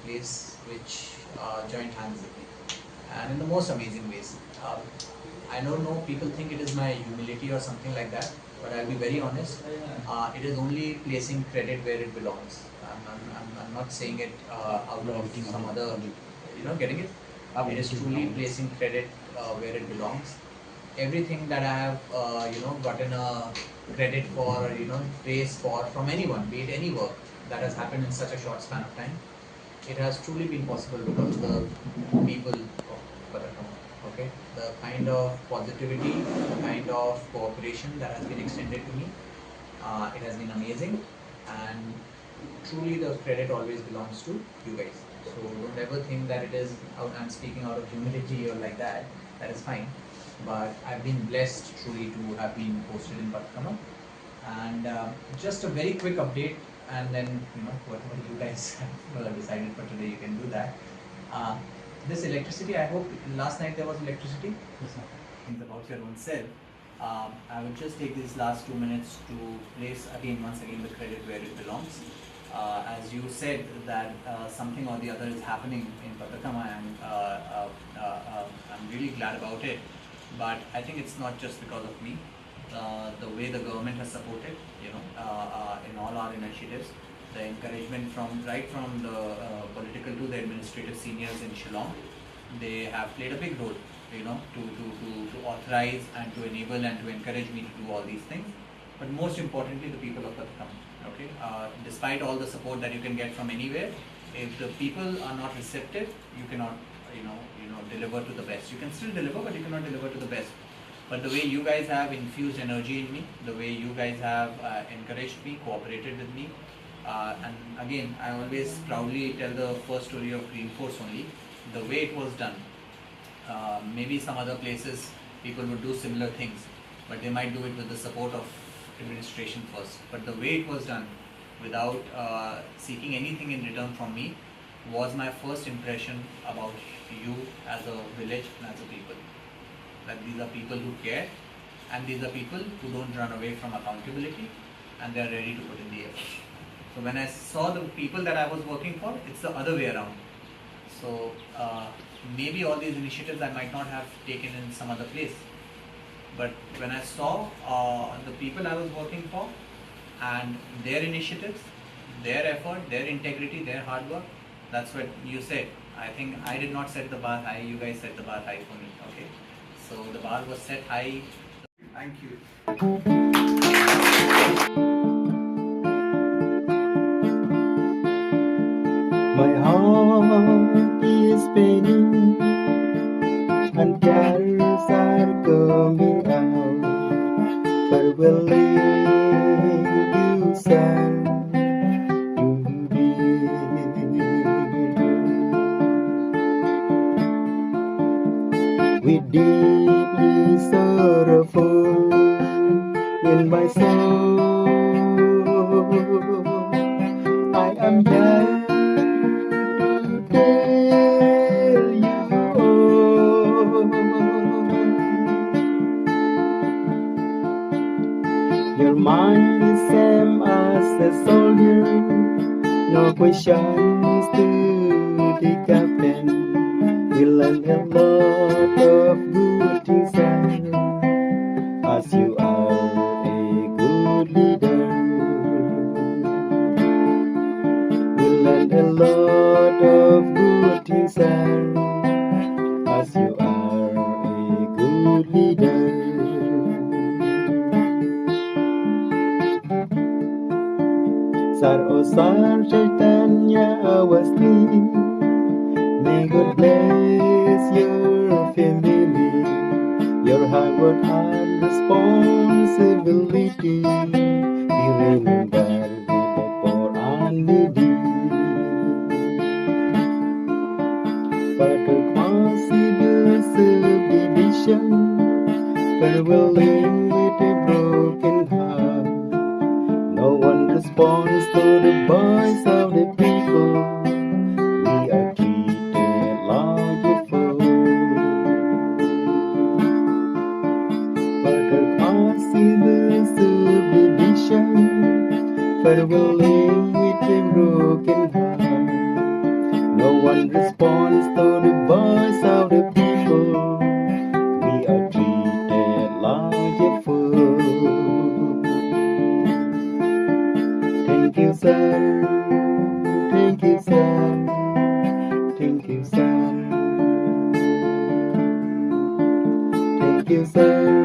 place which joined hands with me, and in the most amazing ways. I don't know, people think it is my humility or something like that, but I'll be very honest. It is only placing credit where it belongs. I'm not saying it out of some other, getting it. It is truly placing credit where it belongs. Everything that I have, gotten a credit for, or, praise for from anyone, be it any work that has happened in such a short span of time, it has truly been possible because of the people of Patharkhmah. Okay, the kind of positivity, the kind of cooperation that has been extended to me, it has been amazing, and truly the credit always belongs to you guys. So don't ever think that it is I'm speaking out of humility or like that. That is fine, but I've been blessed truly to have been posted in Patharkhmah. And just a very quick update, and then whatever you guys have decided for today, you can do that. Uh, this electricity, I hope last night there was electricity. Yes, sir. Think about your own self. I will just take these last 2 minutes to place once again the credit where it belongs. As you said that something or the other is happening in Patharkhmah, and I'm really glad about it. But I think it's not just because of me. The way the government has supported, in all our initiatives, the encouragement from the political to the administrative seniors in Shillong, they have played a big role, to authorize and to enable and to encourage me to do all these things. But most importantly, the people of Patharkhmah. Okay, despite all the support that you can get from anywhere, if the people are not receptive, you cannot, deliver to the best. You can still deliver, but you cannot deliver to the best. But the way you guys have infused energy in me, the way you guys have encouraged me, cooperated with me, and again, I always proudly tell the first story of Green Force only, the way it was done. Maybe some other places people would do similar things, but they might do it with the support of administration first. But the way it was done, without seeking anything in return from me, was my first impression about you as a village and as a people. That these are people who care, and these are people who don't run away from accountability, and they are ready to put in the effort. So when I saw the people that I was working for, it's the other way around. So maybe all these initiatives I might not have taken in some other place, but when I saw the people I was working for and their initiatives, their effort, their integrity, their hard work, that's what you said. I think I did not set the bar high, you guys set the bar high for me. Okay, so the bar was set high. Thank you. My heart is paining, and tears are coming out. Farewelling you, sir. We deeply sorrowful in my soul. I am here to tell you all. Your mind is same as a soldier, no questions to the captain. We learn a lot of good things, as you are a good leader. We learn a lot of good things, as you are a good leader. Sar O Sar Chaitanya Awasthi, may God bless your family, your hard work and responsibility. Be remembered with the poor and needy. Patharkhmah civil subdivision, farewelling with a broken heart. No one responds to the voice of the people. We are treated like a fool. Patharkhmah civil subdivision, farewelling with a broken heart. responds to the voice of the people. We are treated like a fool. Thank you, sir. Thank you, sir. Thank you, sir. Thank you, sir.